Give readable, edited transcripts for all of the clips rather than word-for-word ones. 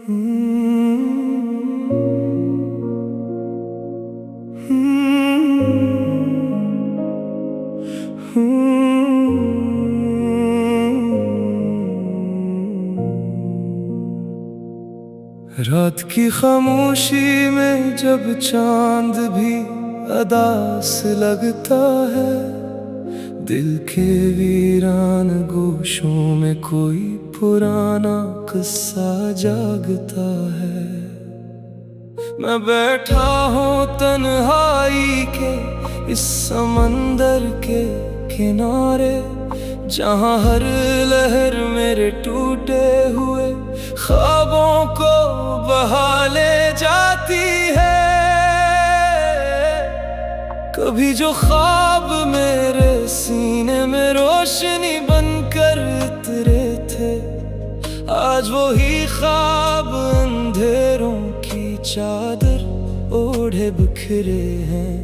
रात की खामोशी में जब चांद भी अदास लगता है, दिल के वीरान गोशों में कोई पुराना किस्सा जागता है। मैं बैठा हूँ तन्हाई के इस समंदर के किनारे, जहाँ हर लहर मेरे टूटे हुए ख्वाबों को बहा ले जाती है। कभी जो ख्वाब मेरे सीने में रोशनी बनकर उतरे थे, आज वो ही ख्वाब अंधेरों की चादर ओढ़े बिखरे हैं।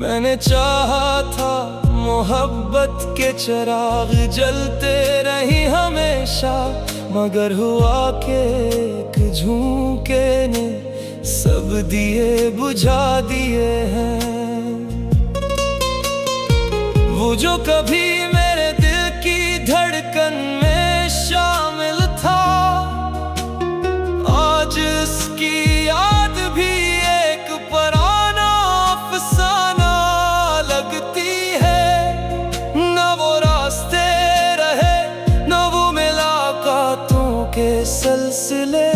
मैंने चाहा था मोहब्बत के चिराग जलते रही हमेशा, मगर हुआ के एक झोंके ने सब दिए बुझा दिए हैं। वो जो कभी मेरे दिल की धड़कन में शामिल था, आज उसकी याद भी एक पुराना अफसाना लगती है। न वो रास्ते रहे, न वो मुलाकातों के सिलसिले,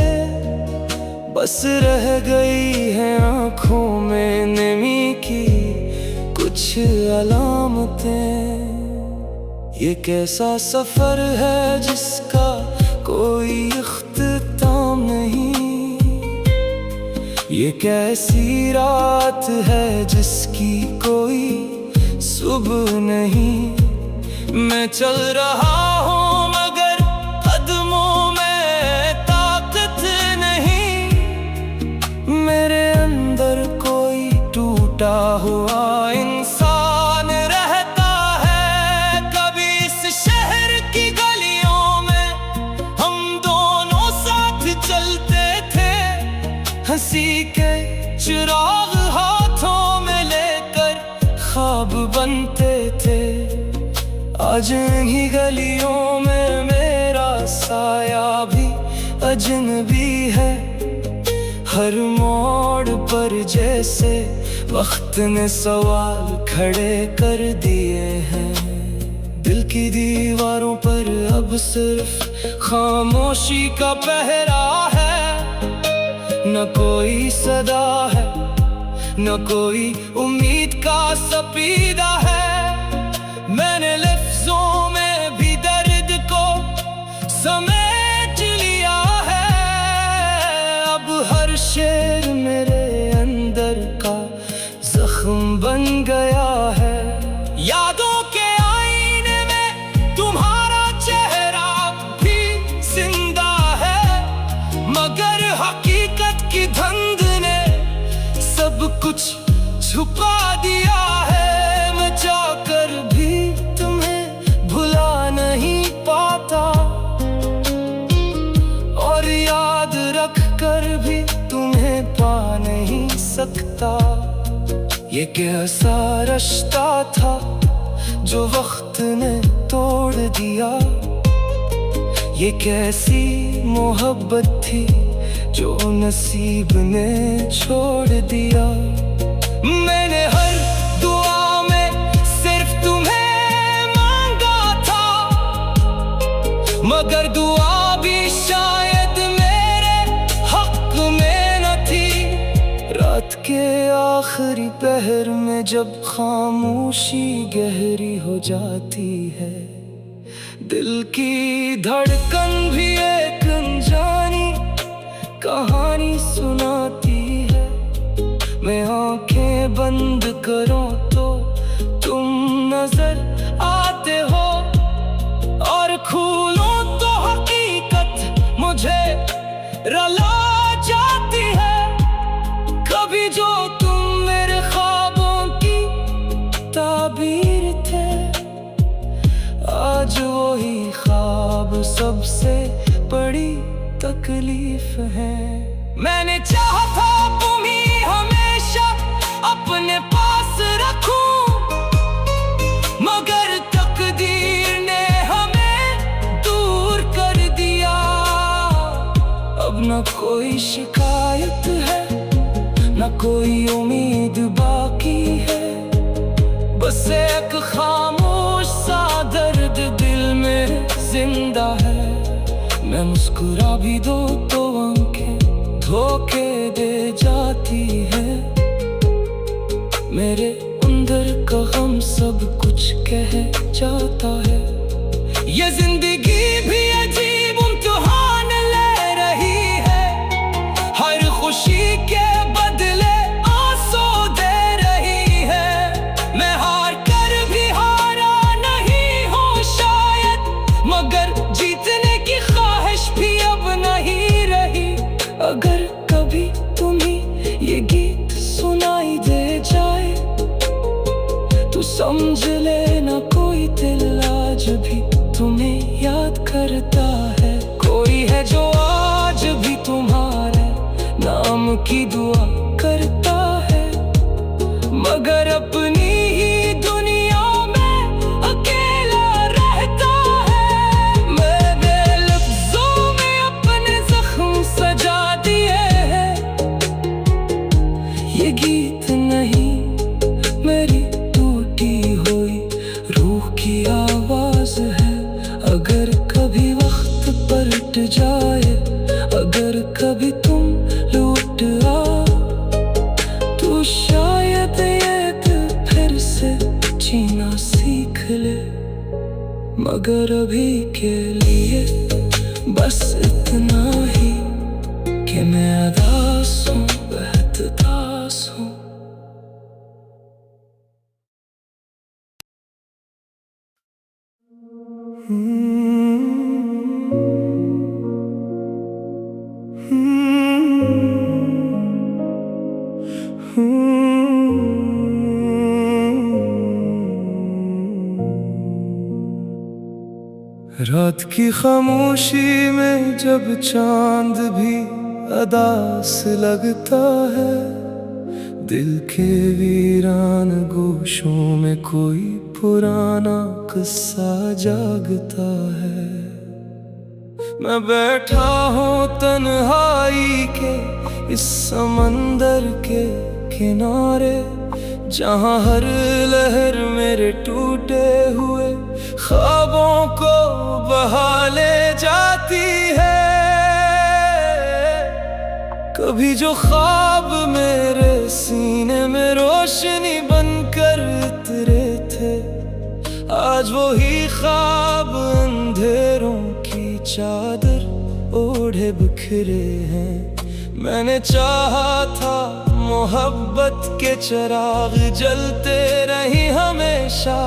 बस रह गई है आँखों में नमी की कुछ अलामतें। ये कैसा सफर है जिसका कोई इख्तिताम नहीं, ये कैसी रात है जिसकी कोई सुबह नहीं। मैं चल रहा हूँ मगर कदमों में ताकत नहीं, मेरे अंदर कोई टूटा हुआ इंसान रहता है। कभी इस शहर की गलियों में हम दोनों साथ चलते थे, हंसी के चिराग हाथों में लेकर ख्वाब बनते थे। आज इन्हीं गलियों में मेरा साया भी अजनबी है। हर मोड़ पर जैसे वक्त ने सवाल खड़े कर दिए हैं। दिल की दीवारों पर अब सिर्फ खामोशी का पहरा है। न कोई सदा है, न कोई उम्मीद का सपीदा है। मैंने लफ्जों में भी दर्द को समेट लिया है। अब हर शेर मेरे अंदर का जख्म बन गया है। यादों के आईने में तुम्हारा चेहरा भी जिंदा है, मगर हकीकत की धुंध ने सब कुछ छुपा दिया है। मैं चाहकर भी तुम्हें भुला नहीं पाता, और याद रख कर भी तुम्हें पा नहीं सकता। ये कैसा रिश्ता था जो वक्त ने तोड़ दिया, ये कैसी मोहब्बत थी जो नसीब ने छोड़ दिया। मैंने हर दुआ में सिर्फ तुम्हें मांगा था, मगर दुआ भी शायद मेरे हक में न थी। रात के आखिरी पहर में जब खामोशी गहरी हो जाती है, दिल की धड़कन भी एक अनजानी कहानी सुनाती है। मैं आंखें बंद करूं तो तुम नजर आते हो, और खोलूं तो हकीकत मुझे रुला जाती है। कभी जो तुम मेरे ख्वाबों की ताबीर थे, आज वही ख्वाब सबसे बड़ी तकलीफ है। मैंने चाहा था तुम्हें हमेशा अपने पास रखूं, मगर तकदीर ने हमें दूर कर दिया। अब न कोई शिकायत है, न कोई उम्मीद बाकी है, बस एक खामोश सा दर्द दिल में जिंदा है। मैं मुस्कुरा भी दो तो आंखें धोखे दे जाती है। मेरे अंदर का गम सब कुछ कह जाता है। ये जिंदगी भी अजीब इम्तिहान ले रही है, हर खुशी के बदले आंसू दे रही है। मैं हार कर भी हारा नहीं हूँ शायद, मगर जीतने की ख्वाहिश भी अब नहीं रही। अगर कभी तुम्हें ये गीत सुनाई दे जाए तो समझ लेना कोई दिल आज भी तुम्हें याद करता है। कोई है जो आज भी तुम्हारे नाम की दुआ करता है, मगर अपनी ही दुनिया में अकेला रहता है। मैंने लफ्जों में अपने जख्म सजा दिए हैं, ये गीत नहीं मेरी टूटी हुई रूह की आवाज है। अगर कभी वक्त पलट जाए, अगर कभी तुम लौट आओ, तो शायद ये दिल फिर से जीना सीख ले। मगर अभी के लिए बस इतना ही कि मैं अदास हूँ, बेहतदास हूँ। रात की खामोशी में जब चांद भी अदास लगता है, दिल के वीरान गोशों में कोई पुराना किस्सा जागता है। मैं बैठा हूँ तन्हाई के इस समंदर के किनारे, जहाँ हर लहर मेरे टूटे हुए ख्वाबों को बहा ले जाती है। कभी जो ख्वाब मेरे सीने में रोशनी बनकर उतरे थे, आज वो ही ख्वाब अंधेरों की चादर ओढ़े बिखरे हैं। मैंने चाहा था मोहब्बत के चिराग जलते रही हमेशा,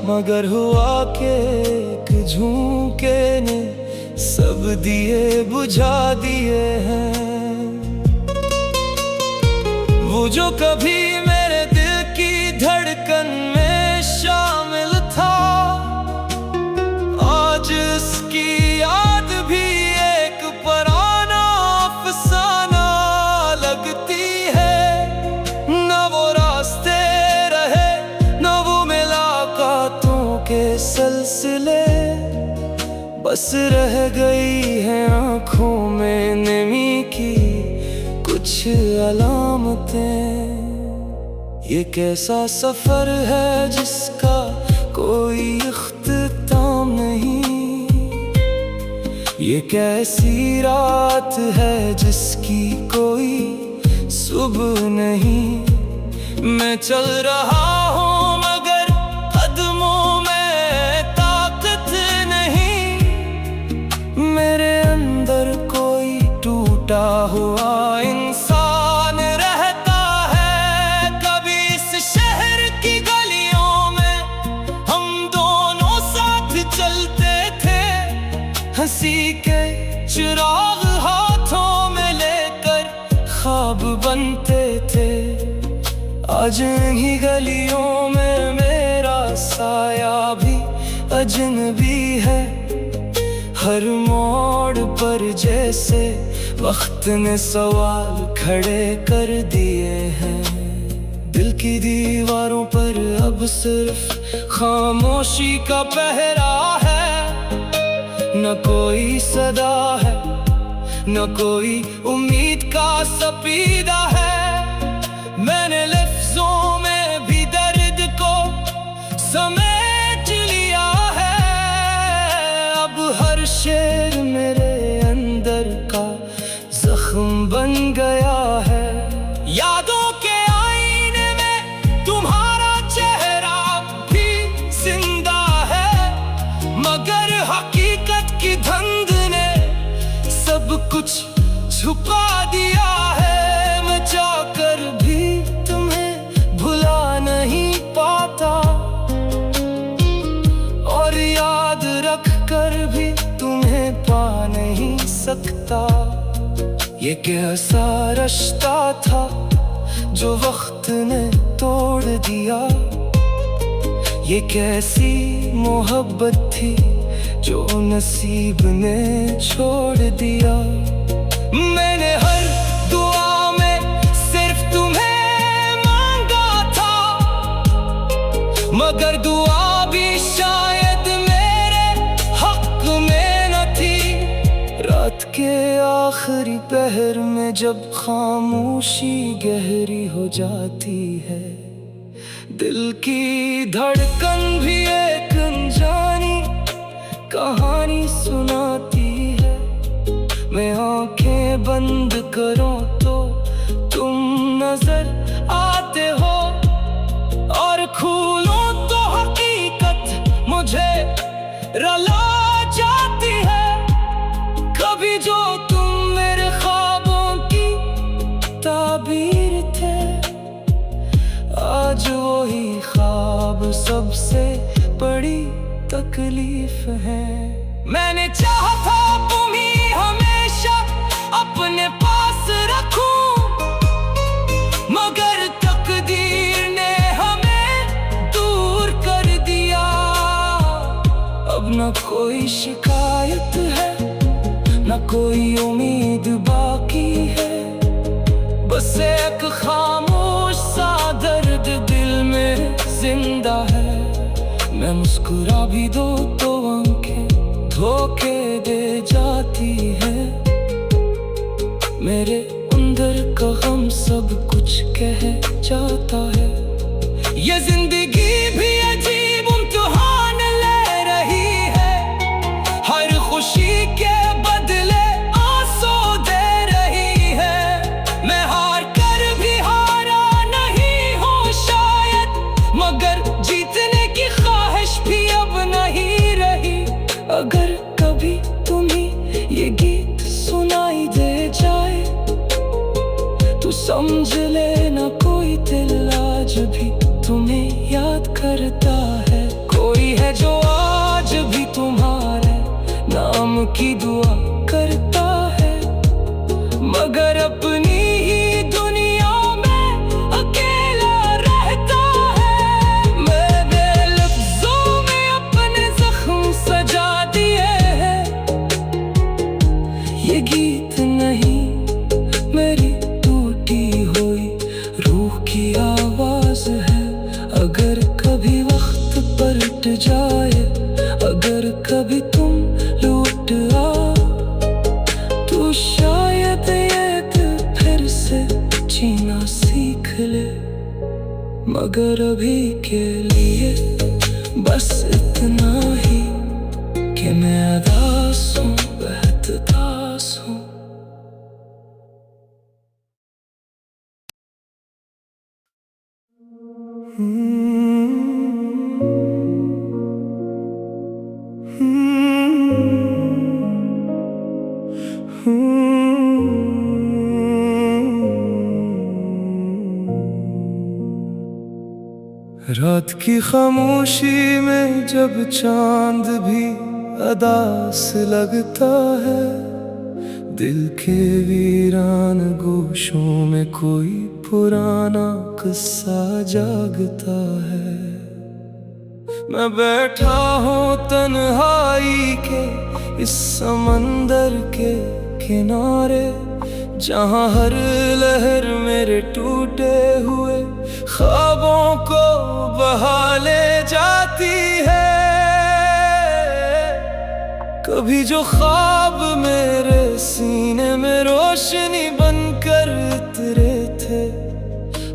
मगर हुआ के एक झोंके ने सब दिए बुझा दिए हैं। वो जो कभी मेरे दिल की धड़कन में शामिल था, आज उसकी याद भी एक पुराना अफसाना लगती है। न वो रास्ते रहे, न वो मुलाकातों के सिलसिले, बस रह गई है आँखों में नमी की कुछ अलामतें। ये कैसा सफर है जिसका कोई इख्तिताम नहीं, ये कैसी रात है जिसकी कोई सुबह नहीं। मैं चल रहा हूँ मगर कदमों में ताकत नहीं, मेरे अंदर कोई टूटा हुआ इंसान रहता है। कभी इस शहर की गलियों में हम दोनों साथ चलते थे, हंसी के चिराग हाथों में लेकर ख्वाब बनते थे। आज इन्हीं गलियों में मेरा साया भी अजनबी है, हर मोड़ पर जैसे वक्त ने सवाल खड़े कर दिए हैं। दिल की दीवारों पर अब सिर्फ खामोशी का पहरा है। न कोई सदा है, न कोई उम्मीद का सपीदा है। मैंने लफ्जों में भी दर्द को समेट लिया है। अब हर शेर मेरे अंदर का जख्म बन गया है। यादों के आईने में तुम्हारा चेहरा भी जिंदा है, मगर हकीकत की धुंध ने सब कुछ छुपा दिया है। मैं चाहकर भी तुम्हें भुला नहीं पाता, और याद रख कर भी तुम्हें पा नहीं सकता। ये कैसा रिश्ता था जो वक्त ने तोड़ दिया। ये कैसी मोहब्बत थी जो नसीब ने छोड़ दिया। मैंने हर दुआ में सिर्फ तुम्हें मांगा था, मगर दुआ भी शायद मेरे हक में न थी। रात के आखिरी पहर में जब खामोशी गहरी हो जाती है, दिल की धड़कन भी एक अनजानी कहानी सुनाती है। मैं आंखें बंद करूं तो तुम नजर आते हो, और खोलूं तो हकीकत मुझे रुला जाती है। कभी जो तुम मेरे ख्वाबों की ताबीर थे, आज वही ख्वाब सबसे बड़ी तकलीफ है। मैंने चाहा था तुम्हें हमेशा अपने पास रखूं, मगर तकदीर ने हमें दूर कर दिया। अब न कोई शिकायत है, न कोई उम्मीद बाकी है। बस एक खामोश सा दर्द दिल में जिंदा है। मैं मुस्कुरा भी दो तो आंखें धोखे दे जाती है। मेरे अंदर का गम सब कुछ कह जाता है। ये जिंदगी भी अजीब इम्तिहान ले रही है। हर खुशी के बदले आंसू दे रही है। मैं हार कर भी हारा नहीं हूँ शायद, मगर जीतने की ख्वाहिश भी अब नहीं रही। अगर कभी तुम्हें ये गीत सुनाई दे जाए तो समझ लेना कोई दिल आज भी तुम्हें याद करता है। कोई है जो आज भी तुम्हारे नाम की दुआ करता है, मगर अपनी ही दुनिया में अकेला रहता है। मैंने लफ्जों में अपने जख्म सजा दिए हैं। ये गीत नहीं मेरी टूटी हुई रूह की आवाज है। अगर कभी वक्त पलट जाए, अगर कभी तुम लौट आओ, तो शायद ये दिल फिर से जीना सीख ले। मगर अभी के लिए बस इतना ही कि मैं अदास हूँ, बेहतदास हूँ। रात की खामोशी में जब चांद भी अदास लगता है, दिल के वीरान गोशों में कोई पुराना किस्सा जागता है। मैं बैठा हूँ तन्हाई के इस समंदर के किनारे, जहां हर लहर मेरे टूटे हुए ख्वाबों को बहा ले जाती है। कभी जो ख्वाब मेरे सीने में रोशनी बनकर उतरे थे,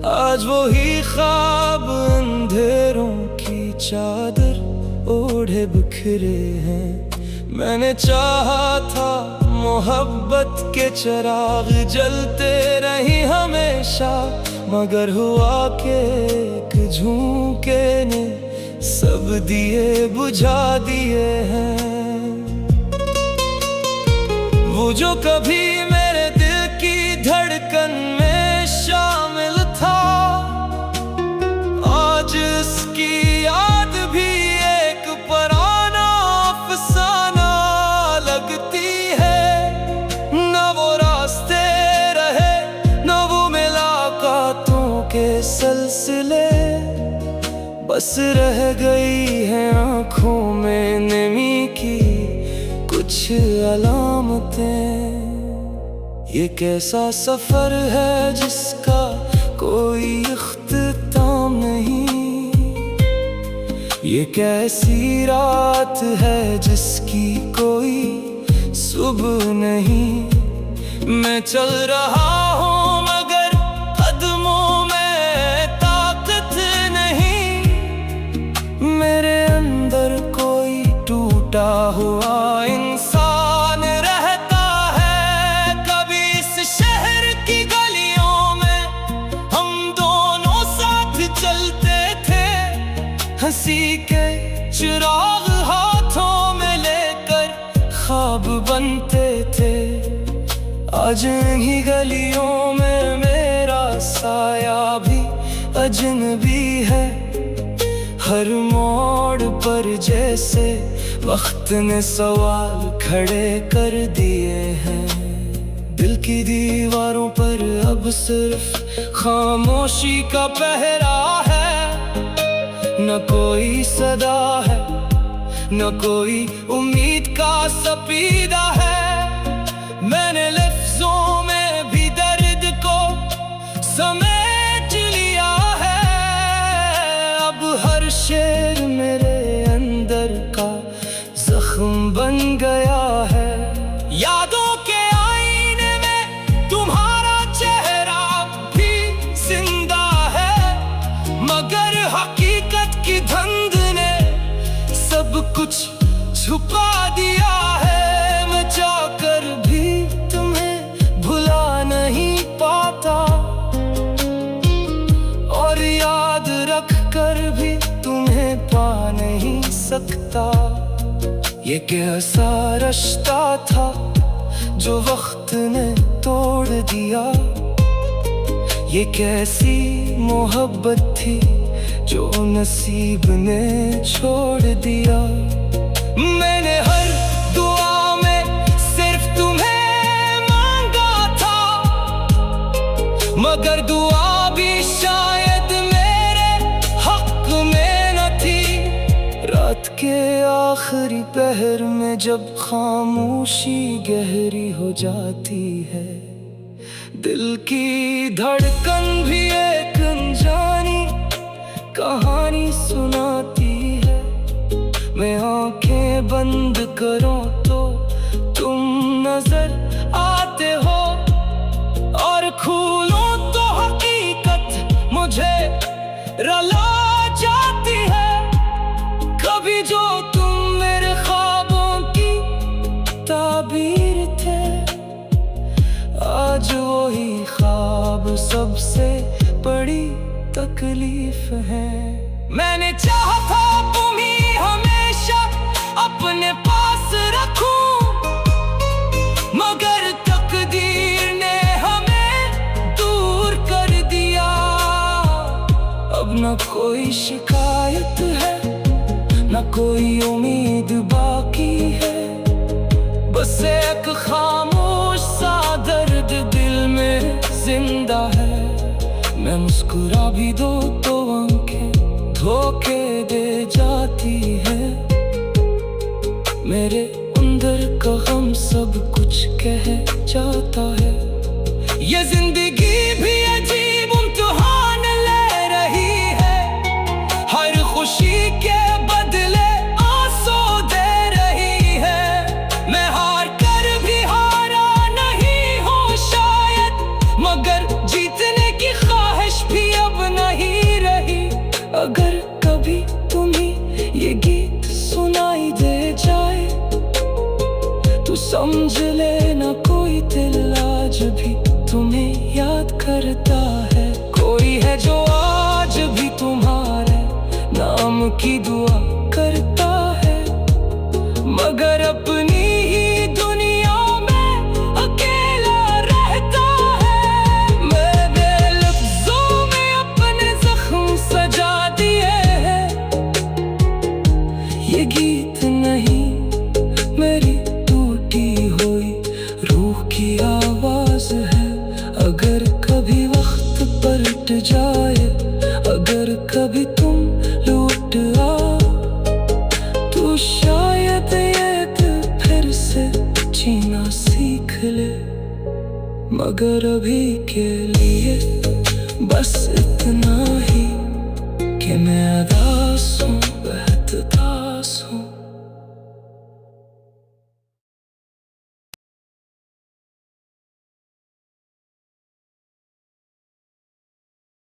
आज वही ख्वाब अंधेरों की चादर ओढ़े बिखरे हैं। मैंने चाहा था मोहब्बत के चिराग जलते रही हमेशा, मगर हुआ कि एक झोंके ने सब दिए बुझा दिए हैं। वो जो कभी मेरे दिल की धड़कन में शामिल था, आज उसकी याद भी एक पुराना अफसाना लगती है। न वो रास्ते रहे, न वो मुलाकातों के सिलसिले, बस रह गई है आँखों में नमी की कुछ अलामतें। ये कैसा सफर है जिसका कोई इख्तिताम नहीं, ये कैसी रात है जिसकी कोई सुबह नहीं। मैं चल रहा हूँ मगर कदमों में ताकत नहीं, मेरे अंदर कोई टूटा हुआ इंसान रहता है। कभी इस शहर की गलियों में हम दोनों साथ चलते थे, हंसी के चिराग हाथों में लेकर ख्वाब बनते थे। आज इन्हीं गलियों में मेरा साया भी अजनबी है। हर मोड़ पर जैसे वक्त ने सवाल खड़े कर दिए हैं। दिल की दीवारों पर अब सिर्फ खामोशी का पहरा है। न कोई सदा है, न कोई उम्मीद का सपीदा है। मैंने लफ्जों में भी दर्द को समेट लिया है। अब हर शेर मेरे अंदर का जख्म बन गया है। यादों के आईने में तुम्हारा चेहरा भी जिंदा है, मगर हकीकत की धुंध ने सब कुछ छुपा दिया है। मैं चाहकर भी तुम्हें भुला नहीं पाता, और याद रख कर भी तुम्हें पा नहीं सकता। ये कैसा रिश्ता था जो वक्त ने तोड़ दिया, ये कैसी मोहब्बत थी जो नसीब ने छोड़ दिया। मैंने हर दुआ में सिर्फ तुम्हें मांगा था, मगर दुआ भी शायद मेरे हक में न थी। रात के आखिरी पहर में जब खामोशी गहरी हो जाती है, दिल की धड़कन भी एक अनजानी कहानी सुनाती है। मैं आंखें बंद करूं तो तुम नजर आते हो, और खोलूं तो हकीकत मुझे रुला जाती है। कभी जो तुम मेरे ख्वाबों की ताबीर थे, आज वही ख्वाब सबसे बड़ी तकलीफ है। मैंने चाहा था तुम्हें हमेशा अपने पास रखूं, मगर तकदीर ने हमें दूर कर दिया। अब न कोई शिकायत है, न कोई उम्मीद बाकी है, बस एक खामोश सा दर्द दिल में जिंदा है। मैं मुस्कुरा भी दो तो आंखें धोखे दे जाती है। मेरे अंदर सब कुछ कह जाता है। ये जिंदगी भी अजीब इम्तिहान ले रही है, हर खुशी के बदले आंसू दे रही है। मैं हार कर भी हारा नहीं हूँ शायद, मगर जीतने की ख्वाहिश भी अब नहीं रही। अगर कभी तुम्हें ये गीत सुनाई दे जाए तो समझ लेना कोई दिल आज भी तुम्हें याद करता है। कोई है जो आज भी तुम्हारे नाम की दुआ करता है, मगर अपनी ही दुनिया में अकेला रहता है। मैंने लफ्जों में अपने जख्म सजा दिए हैं, ये गीत नहीं मेरी टूटी हुई रूह की आवाज है। अगर कभी वक्त पलट जाए, अगर कभी तुम लौट आओ, तो शायद ये दिल फिर से जीना सीख ले। मगर अभी के लिए बस इतना ही कि मैं अदास हूँ।